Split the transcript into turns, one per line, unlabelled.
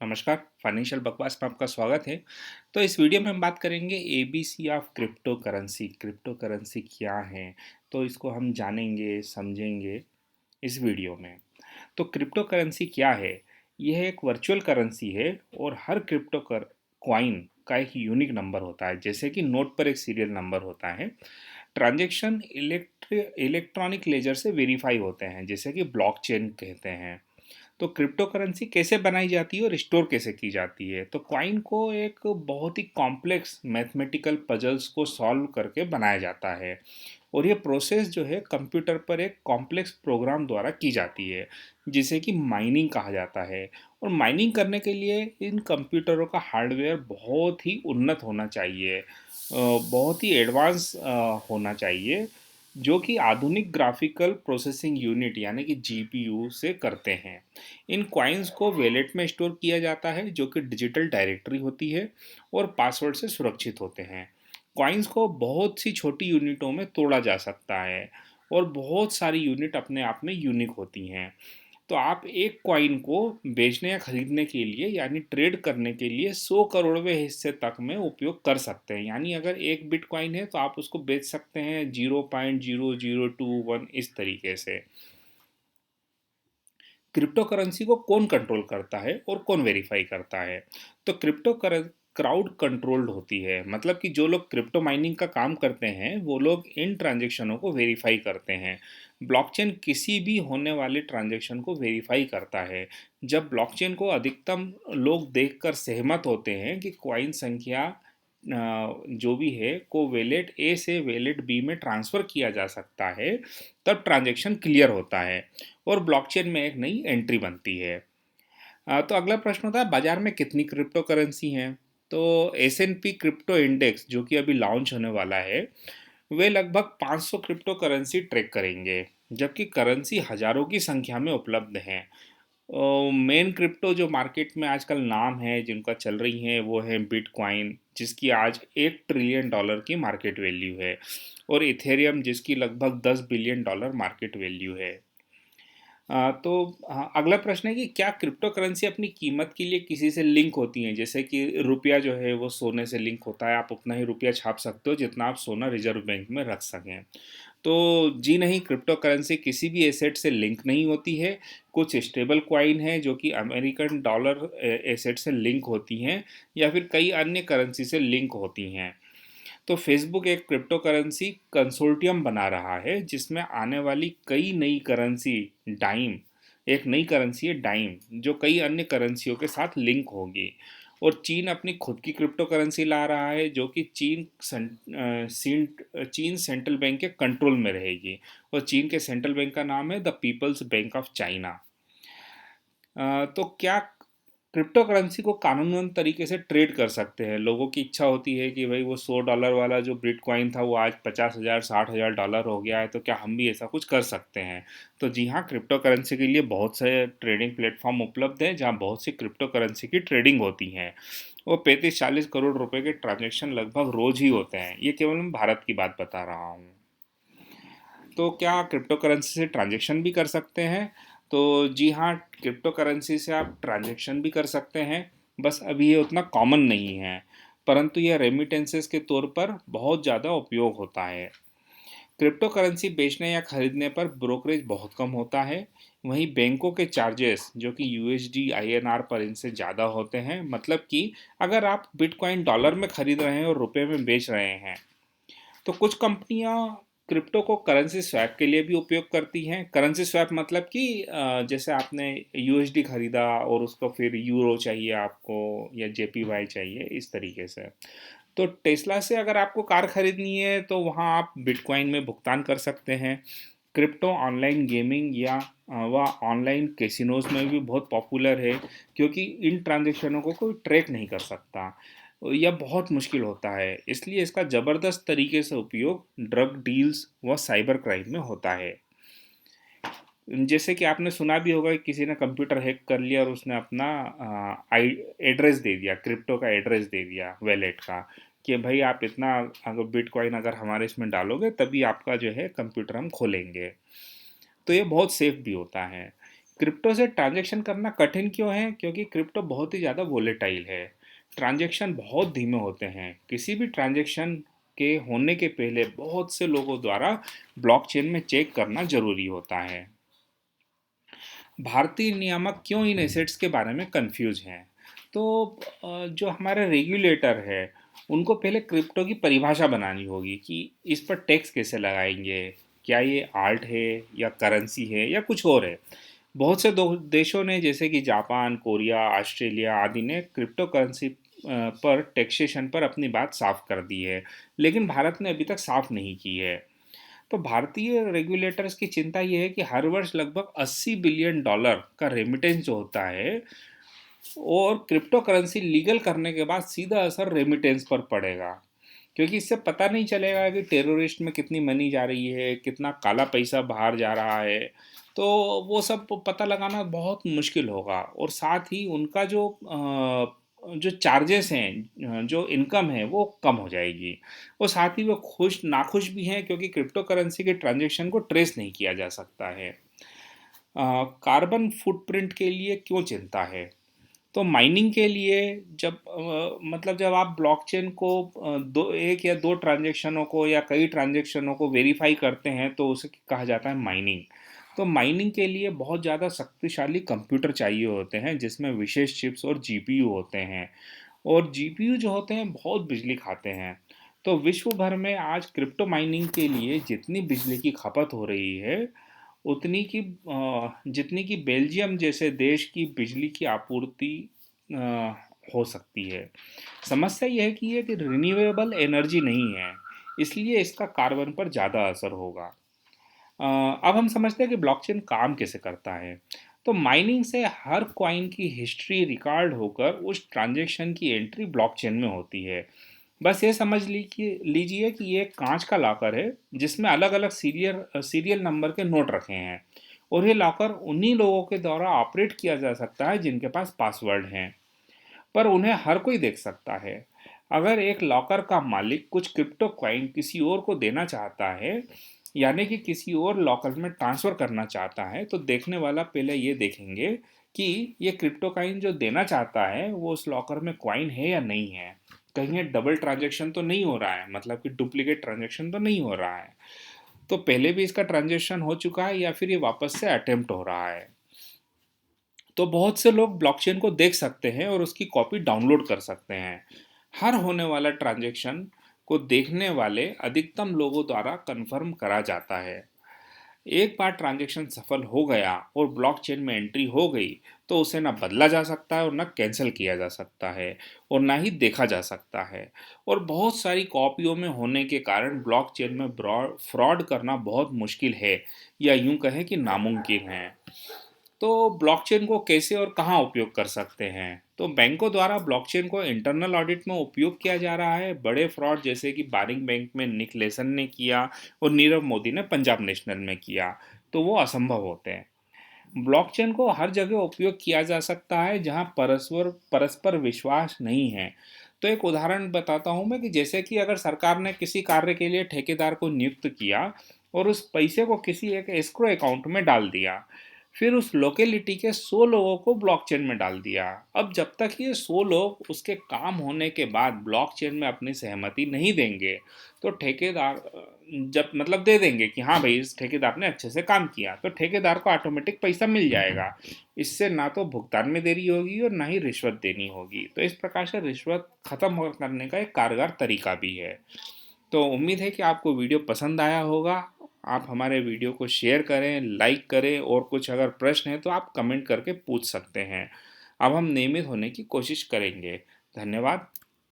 नमस्कार, फाइनेंशियल बकवास में आपका स्वागत है। तो इस वीडियो में हम बात करेंगे ABC of crypto currency. Crypto currency क्या है? तो इसको हम जानेंगे, समझेंगे इस वीडियो में। तो क्रिप्टो करेंसी क्या है? यह एक वर्चुअल करेंसी है और हर क्रिप्टो कर कॉइन का एक यूनिक नंबर होता है, जैसे कि नोट पर एक सीरियल नंबर होता है। ट्रांजैक्शन इलेक्ट्रॉनिक लेजर से वेरीफाई होते हैं, जैसे कि ब्लॉकचेन कहते हैं। तो क्रिप्टो करेंसी कैसे बनाई जाती है और स्टोर कैसे की जाती है? तो कॉइन को एक बहुत ही कॉम्प्लेक्स मैथमेटिकल पजल्स को सॉल्व करके बनाया जाता है और ये प्रोसेस जो है कंप्यूटर पर एक कॉम्प्लेक्स प्रोग्राम द्वारा की जाती है, जिसे कि माइनिंग कहा जाता है। और माइनिंग करने के लिए इन कंप्यूटरों का हार्डवेयर बहुत ही उन्नत होना चाहिए, बहुत ही एडवांस होना चाहिए, जो कि आधुनिक ग्राफिकल प्रोसेसिंग यूनिट यानी कि जीपीयू से करते हैं। इन कॉइन्स को वैलेट में स्टोर किया जाता है, जो कि डिजिटल डायरेक्टरी होती है और पासवर्ड से सुरक्षित होते हैं। कॉइन्स को बहुत सी छोटी यूनिटों में तोड़ा जा सकता है और बहुत सारी यूनिट अपने आप में यूनिक होती हैं। तो आप एक कॉइन को बेचने या खरीदने के लिए यानी ट्रेड करने के लिए 100 करोड़वें हिस्से तक में उपयोग कर सकते हैं। यानी अगर एक बिटकॉइन है तो आप उसको बेच सकते हैं 0.0021 इस तरीके से। क्रिप्टो करेंसी को कौन कंट्रोल करता है और कौन वेरीफाई करता है? तो क्राउड कंट्रोल्ड होती है, मतलब कि जो लोग क्रिप्टो माइनिंग का काम करते हैं वो लोग इन ट्रांजेक्शनों को वेरीफाई करते हैं। ब्लॉकचेन किसी भी होने वाले ट्रांजेक्शन को वेरीफाई करता है। जब ब्लॉकचेन को अधिकतम लोग देखकर सहमत होते हैं कि कॉइन संख्या जो भी है को वेलेट ए से वेलेट बी में ट्रांसफ़र किया जा सकता है, तब ट्रांजैक्शन क्लियर होता है और ब्लॉकचेन में एक नई एंट्री बनती है। तो अगला प्रश्न होता है, बाजार में कितनी क्रिप्टो करेंसी हैं? तो S N P crypto index जो कि अभी लॉन्च होने वाला है, वे लगभग 500 क्रिप्टो करेंसी ट्रैक करेंगे, जबकि करेंसी हजारों की संख्या में उपलब्ध हैं। मेन क्रिप्टो जो मार्केट में आजकल नाम है जिनका चल रही हैं वो है बिटकॉइन, जिसकी आज $1 ट्रिलियन की मार्केट वैल्यू है, और इथेरियम जिसकी लगभग $10 बिलियन मार्केट वैल्यू है। तो हाँ, अगला प्रश्न है कि क्या क्रिप्टो करेंसी अपनी कीमत के लिए किसी से लिंक होती हैं? जैसे कि रुपया जो है वो सोने से लिंक होता है, आप उतना ही रुपया छाप सकते हो जितना आप सोना रिजर्व बैंक में रख सकें। तो जी नहीं, क्रिप्टो करेंसी किसी भी एसेट से लिंक नहीं होती है। कुछ स्टेबल क्वाइन है जो कि अमेरिकन डॉलर एसेट से लिंक होती हैं या फिर कई अन्य करेंसी से लिंक होती हैं। तो फेसबुक एक क्रिप्टो करेंसी कंसोर्टियम बना रहा है जिसमें आने वाली कई नई करेंसी, डाइम एक नई करेंसी है डाइम, जो कई अन्य करेंसियों के साथ लिंक होगी। और चीन अपनी खुद की क्रिप्टो करेंसी ला रहा है जो कि चीन सेंट्रल बैंक के कंट्रोल में रहेगी, और चीन के सेंट्रल बैंक का नाम है the people's bank of China. तो क्या क्रिप्टो करेंसी को कानूनन तरीके से ट्रेड कर सकते हैं? लोगों की इच्छा होती है कि भाई वो $100 वाला जो बिटकॉइन था वो आज 50,000 $60,000 हो गया है, तो क्या हम भी ऐसा कुछ कर सकते हैं? तो जी हाँ, क्रिप्टो करेंसी के लिए बहुत से ट्रेडिंग प्लेटफॉर्म उपलब्ध हैं जहाँ बहुत सी क्रिप्टो करेंसी की ट्रेडिंग होती हैं। वो 35-40 करोड़ रुपए के ट्रांजेक्शन लगभग रोज ही होते हैं। ये केवल मैं भारत की बात बता रहा हूँ। तो क्या क्रिप्टो करेंसी से ट्रांजैक्शन भी कर सकते हैं? तो जी हाँ, क्रिप्टो करेंसी से आप ट्रांजैक्शन भी कर सकते हैं, बस अभी ये उतना कॉमन नहीं है, परंतु यह रेमिटेंसेस के तौर पर बहुत ज़्यादा उपयोग होता है। क्रिप्टो करेंसी बेचने या खरीदने पर ब्रोकरेज बहुत कम होता है। वहीं बैंकों के चार्जेस जो कि यूएसडी आईएनआर पर इनसे ज़्यादा होते हैं, मतलब कि अगर आप बिटकॉइन डॉलर में खरीद रहे हैं और रुपए में बेच रहे हैं, तो कुछ कंपनियां क्रिप्टो को करेंसी स्वैप के लिए भी उपयोग करती हैं। करेंसी स्वैप मतलब कि जैसे आपने यूएसडी खरीदा और उसको फिर यूरो चाहिए आपको या जेपीवाई चाहिए, इस तरीके से। तो टेस्ला से अगर आपको कार खरीदनी है तो वहाँ आप बिटकॉइन में भुगतान कर सकते हैं। क्रिप्टो ऑनलाइन गेमिंग या व ऑनलाइन कैसीनोज में भी बहुत पॉपुलर है, क्योंकि इन ट्रांजेक्शनों को कोई ट्रैक नहीं कर सकता। यह बहुत मुश्किल होता है, इसलिए इसका ज़बरदस्त तरीके से उपयोग ड्रग डील्स व साइबर क्राइम में होता है। जैसे कि आपने सुना भी होगा कि किसी ने कंप्यूटर हैक कर लिया और उसने अपना आई एड्रेस दे दिया, क्रिप्टो का एड्रेस दे दिया वैलेट का, कि भाई आप इतना अगर बिटकॉइन अगर हमारे इसमें डालोगे तभी आपका जो है कंप्यूटर हम खोलेंगे। तो ये बहुत सेफ भी होता है। क्रिप्टो से ट्रांजैक्शन करना कठिन क्यों है? क्योंकि क्रिप्टो बहुत ही ज़्यादा वोलेटाइल है। ट्रांजैक्शन बहुत धीमे होते हैं। किसी भी ट्रांजैक्शन के होने के पहले बहुत से लोगों द्वारा ब्लॉकचेन में चेक करना ज़रूरी होता है। भारतीय नियामक क्यों इन एसेट्स के बारे में कंफ्यूज हैं? तो जो हमारा रेगुलेटर है, उनको पहले क्रिप्टो की परिभाषा बनानी होगी कि इस पर टैक्स कैसे लगाएंगे, क्या ये आर्ट है या करेंसी है या कुछ और है। बहुत से देशों ने जैसे कि जापान, कोरिया, ऑस्ट्रेलिया आदि ने क्रिप्टो करेंसी पर टैक्सेशन पर अपनी बात साफ कर दी है, लेकिन भारत ने अभी तक साफ नहीं की है। तो भारतीय रेगुलेटर्स की चिंता ये है कि हर वर्ष लगभग 80 बिलियन डॉलर का रेमिटेंस जो होता है, और क्रिप्टो करेंसी लीगल करने के बाद सीधा असर रेमिटेंस पर पड़ेगा, क्योंकि इससे पता नहीं चलेगा कि टेररिस्ट में कितनी मनी जा रही है, कितना काला पैसा बाहर जा रहा है। तो वो सब पता लगाना बहुत मुश्किल होगा, और साथ ही उनका जो चार्जेस हैं, जो इनकम है वो कम हो जाएगी। और साथ ही वो नाखुश भी हैं क्योंकि क्रिप्टो करेंसी के ट्रांजैक्शन को ट्रेस नहीं किया जा सकता है। कार्बन फुटप्रिंट के लिए क्यों चिंता है? तो माइनिंग के लिए जब आप ब्लॉकचेन को दो एक या दो ट्रांजैक्शनों को या कई ट्रांजैक्शनों को वेरीफाई करते हैं तो उसे कहा जाता है माइनिंग। तो माइनिंग के लिए बहुत ज़्यादा शक्तिशाली कंप्यूटर चाहिए होते हैं, जिसमें विशेष चिप्स और जीपीयू होते हैं, और जीपीयू जो होते हैं बहुत बिजली खाते हैं। तो विश्व भर में आज क्रिप्टो माइनिंग के लिए जितनी बिजली की खपत हो रही है, उतनी की जितनी कि बेल्जियम जैसे देश की बिजली की आपूर्ति अ, हो सकती है। समस्या यह है कि ये कि रिन्यूएबल एनर्जी नहीं है, इसलिए इसका कार्बन पर ज़्यादा असर होगा। अब हम समझते हैं कि ब्लॉकचेन काम कैसे करता है। तो माइनिंग से हर कॉइन की हिस्ट्री रिकॉर्ड होकर उस ट्रांजैक्शन की एंट्री ब्लॉकचेन में होती है। बस ये समझ लीजिए कि ये एक कांच का लॉकर है, जिसमें अलग अलग सीरियल नंबर के नोट रखे हैं, और ये लॉकर उन्हीं लोगों के द्वारा ऑपरेट किया जा सकता है जिनके पास पासवर्ड हैं, पर उन्हें हर कोई देख सकता है। अगर एक लॉकर का मालिक कुछ क्रिप्टो कॉइन किसी और को देना चाहता है, यानी कि किसी और लॉकर में ट्रांसफ़र करना चाहता है, तो देखने वाला पहले ये देखेंगे कि ये क्रिप्टो कॉइन जो देना चाहता है वो उस लॉकर में कॉइन है या नहीं है। कहीं ये डबल ट्रांजैक्शन तो नहीं हो रहा है, मतलब कि डुप्लीकेट ट्रांजैक्शन तो नहीं हो रहा है। तो पहले भी इसका ट्रांजैक्शन हो चुका है या फिर ये वापस से अटेम्प्ट हो रहा है। तो बहुत से लोग ब्लॉकचेन को देख सकते हैं और उसकी कॉपी डाउनलोड कर सकते हैं। हर होने वाला ट्रांजैक्शन को देखने वाले अधिकतम लोगों द्वारा कंफर्म करा जाता है। एक बार ट्रांजैक्शन सफल हो गया और ब्लॉकचेन में एंट्री हो गई, तो उसे ना बदला जा सकता है और ना कैंसिल किया जा सकता है, और ना ही देखा जा सकता है। और बहुत सारी कॉपियों में होने के कारण ब्लॉकचेन में फ्रॉड करना बहुत मुश्किल है, या यूं कहें कि नामुमकिन है। तो ब्लॉकचेन को कैसे और कहाँ उपयोग कर सकते हैं? तो बैंकों द्वारा ब्लॉकचेन को इंटरनल ऑडिट में उपयोग किया जा रहा है। बड़े फ्रॉड जैसे कि बारिंग बैंक में निक लेसन ने किया और नीरव मोदी ने पंजाब नेशनल में किया, तो वो असंभव होते हैं। ब्लॉकचेन को हर जगह उपयोग किया जा सकता है जहां परस्पर परस्पर विश्वास नहीं है। तो एक उदाहरण बताता हूं मैं, कि जैसे कि अगर सरकार ने किसी कार्य के लिए ठेकेदार को नियुक्त किया और उस पैसे को किसी एक एस्क्रो अकाउंट में डाल दिया, फिर उस लोकेलिटी के 100 लोगों को ब्लॉकचेन में डाल दिया। अब जब तक ये 100 लोग उसके काम होने के बाद ब्लॉकचेन में अपनी सहमति नहीं देंगे, तो ठेकेदार जब मतलब दे देंगे कि हाँ भाई इस ठेकेदार ने अच्छे से काम किया, तो ठेकेदार को ऑटोमेटिक पैसा मिल जाएगा। इससे ना तो भुगतान में देरी होगी और ना ही रिश्वत देनी होगी। तो इस प्रकार से रिश्वत खत्म करने का एक कारगर तरीका भी है। तो उम्मीद है कि आपको वीडियो पसंद आया होगा। आप हमारे वीडियो को शेयर करें, लाइक करें, और कुछ अगर प्रश्न है तो आप कमेंट करके पूछ सकते हैं। अब हम नियमित होने की कोशिश करेंगे। धन्यवाद।